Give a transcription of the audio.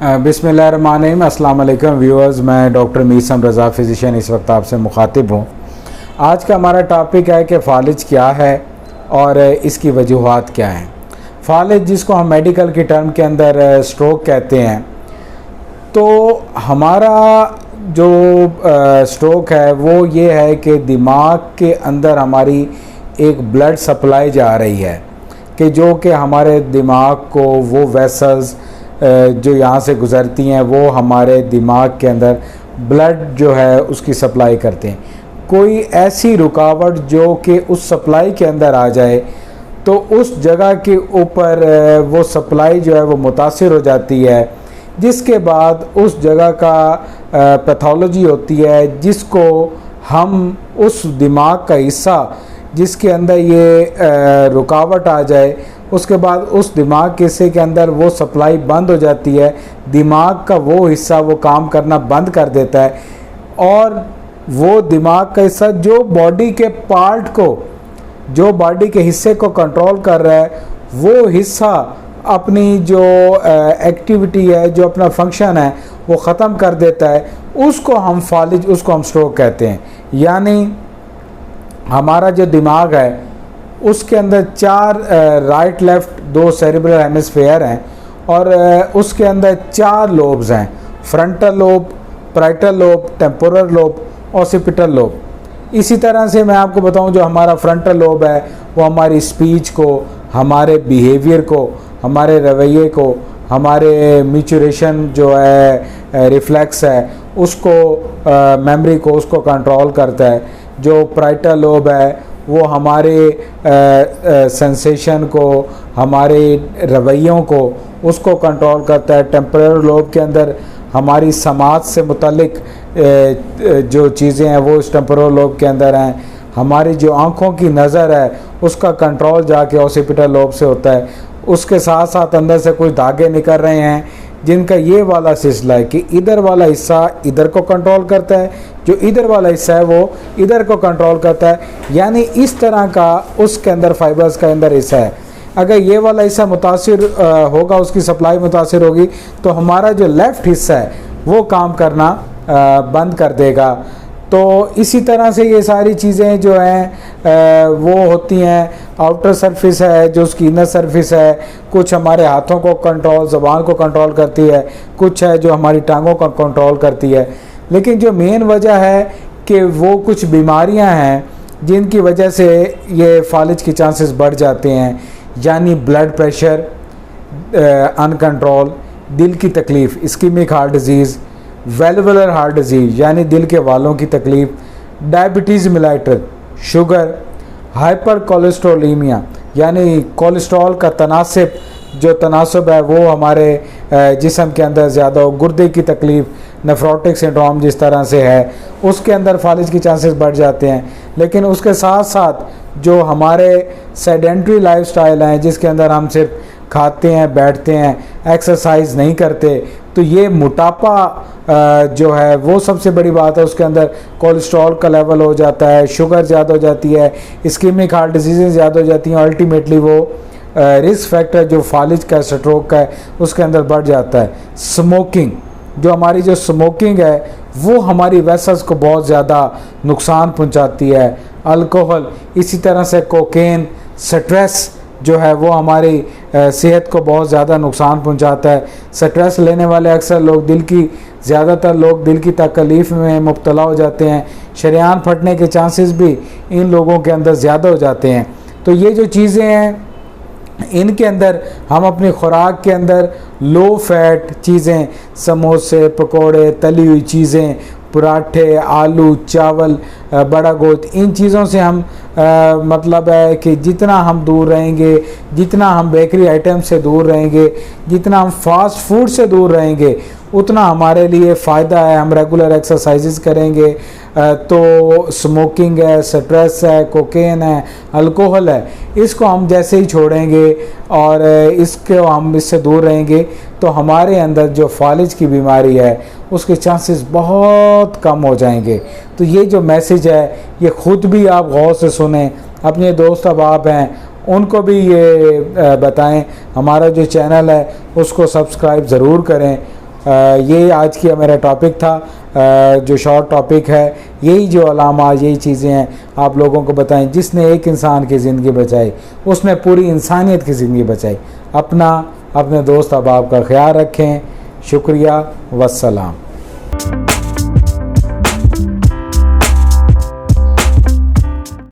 बिस्मिल्लाहिर्रहमानिर्रहीम। अस्सलाम वालेकुम व्यूअर्स, मैं डॉक्टर मीसम रज़ा फ़िज़िशियन इस वक्त आपसे मुखातिब हूँ। आज का हमारा टॉपिक है कि फ़ालिज क्या है और इसकी वजूहात क्या हैं। फ़ालिज, जिसको हम मेडिकल की टर्म के अंदर स्ट्रोक कहते हैं, तो हमारा जो स्ट्रोक है वो ये है कि दिमाग के अंदर हमारी एक ब्लड सप्लाई जा रही है कि जो कि हमारे दिमाग को वो वेसल्स जो यहाँ से गुज़रती हैं वो हमारे दिमाग के अंदर ब्लड जो है उसकी सप्लाई करते हैं। कोई ऐसी रुकावट जो कि उस सप्लाई के अंदर आ जाए तो उस जगह के ऊपर वो सप्लाई जो है वो मुतासिर हो जाती है, जिसके बाद उस जगह का पैथोलॉजी होती है, जिसको हम उस दिमाग का हिस्सा जिसके अंदर ये रुकावट आ जाए, उसके बाद उस दिमाग के हिस्से के अंदर वो सप्लाई बंद हो जाती है। दिमाग का वो हिस्सा वो काम करना बंद कर देता है और वो दिमाग का हिस्सा जो बॉडी के पार्ट को, जो बॉडी के हिस्से को कंट्रोल कर रहा है, वो हिस्सा अपनी जो एक्टिविटी है, जो अपना फंक्शन है, वो ख़त्म कर देता है। उसको हम फ़ालिज, उसको हम स्ट्रोक कहते हैं। यानी हमारा जो दिमाग है उसके अंदर चार राइट लेफ़्ट दो सेरिब्रल हेमिस्फीयर हैं और उसके अंदर चार लोब्स हैं: frontal lobe, parietal lobe, temporal lobe, occipital lobe. इसी तरह से मैं आपको बताऊं, जो हमारा फ्रंटल लोब है वो हमारी स्पीच को, हमारे बिहेवियर को, हमारे रवैये को, हमारे मैच्योरेशन जो है रिफ्लेक्स है उसको, मेमोरी को, उसको कंट्रोल करता है। जो पैराइटल लोब है वो हमारे सेंसेशन को, हमारे रवैयों को, उसको कंट्रोल करता है। टेम्पोरल लोब के अंदर हमारी समाज से मुतल्लिक जो चीज़ें हैं वो इस टेम्पोरल लोब के अंदर हैं। हमारी जो आँखों की नज़र है उसका कंट्रोल जाके ऑसिपिटल लोब से होता है। उसके साथ साथ अंदर से कुछ धागे निकल रहे हैं जिनका ये वाला सिलसिला है कि इधर वाला हिस्सा इधर को कंट्रोल करता है, जो इधर वाला हिस्सा है वो इधर को कंट्रोल करता है। यानी इस तरह का उसके अंदर फाइबर्स का अंदर हिस्सा है। अगर ये वाला हिस्सा मुतासिर होगा, उसकी सप्लाई मुतासिर होगी, तो हमारा जो लेफ़्ट हिस्सा है वो काम करना बंद कर देगा। तो इसी तरह से ये सारी चीज़ें जो हैं वो होती हैं। आउटर सरफेस है, जो उसकी इनर सरफेस है, कुछ हमारे हाथों को कंट्रोल, ज़बान को कंट्रोल करती है, कुछ है जो हमारी टांगों का कंट्रोल करती है। लेकिन जो मेन वजह है कि वो कुछ बीमारियां हैं जिनकी वजह से ये फ़ालिज के चांसेस बढ़ जाते हैं। यानी ब्लड प्रेशर अनकंट्रोल, दिल की तकलीफ़, ischaemic heart disease, valvular heart disease यानी दिल के वालों की तकलीफ़, diabetes mellitus, sugar, hypercholesterolaemia यानी कोलेस्ट्रॉल का तनासब है वो हमारे जिस्म के अंदर ज़्यादा हो, गुर्दे की तकलीफ़, नेफ्रोटिक सिंड्रोम जिस तरह से है, उसके अंदर फ़ालिज के चांसेस बढ़ जाते हैं। लेकिन उसके साथ साथ जो हमारे सेडेंट्री लाइफस्टाइल हैं, जिसके अंदर हम सिर्फ खाते हैं, बैठते हैं, एक्सरसाइज नहीं करते, तो ये मोटापा जो है वो सबसे बड़ी बात है। उसके अंदर कोलेस्ट्रॉल का लेवल हो जाता है, शुगर ज़्यादा हो जाती है, इस्कीमिक हार्ट डिजीज़ ज़्यादा हो जाती हैं। अल्टीमेटली वो रिस्क फैक्टर जो फ़ालिज का, स्ट्रोक का है, उसके अंदर बढ़ जाता है। स्मोकिंग, जो हमारी जो स्मोकिंग है वो हमारी वेसल्स को बहुत ज़्यादा नुकसान पहुंचाती है। अल्कोहल, इसी तरह से कोकेन, स्ट्रेस जो है वो हमारी सेहत को बहुत ज़्यादा नुकसान पहुंचाता है। स्ट्रेस लेने वाले अक्सर लोग, ज़्यादातर लोग दिल की तकलीफ़ में मुब्तला हो जाते हैं। शरेआन फटने के चांसेस भी इन लोगों के अंदर ज़्यादा हो जाते हैं। तो ये जो चीज़ें हैं इनके अंदर हम अपनी खुराक के अंदर लो फैट चीज़ें, समोसे, पकोड़े, तली हुई चीज़ें, पराठे, आलू, चावल, बड़ा गोश्त, इन चीज़ों से हम मतलब है कि जितना हम दूर रहेंगे, जितना हम बेकरी आइटम से दूर रहेंगे, जितना हम फास्ट फूड से दूर रहेंगे, उतना हमारे लिए फ़ायदा है। हम रेगुलर एक्सरसाइजेस करेंगे तो स्मोकिंग है, स्ट्रेस है, कोकेन है, अल्कोहल है, इसको हम जैसे ही छोड़ेंगे और इससे दूर रहेंगे तो हमारे अंदर जो फ़ालिज की बीमारी है उसके चांसेस बहुत कम हो जाएंगे। तो ये जो मैसेज है ये ख़ुद भी आप गौर से सुने, अपने दोस्त अहबाब हैं उनको भी ये बताएं। हमारा जो चैनल है उसको सब्सक्राइब ज़रूर करें ये आज की मेरा टॉपिक था, जो शॉर्ट टॉपिक है। यही जो अलामा, यही चीज़ें हैं आप लोगों को बताएं। जिसने एक इंसान की ज़िंदगी बचाई उसने पूरी इंसानियत की ज़िंदगी बचाई। अपने दोस्त अहबाब का ख्याल रखें। शुक्रिया, वस्सलाम।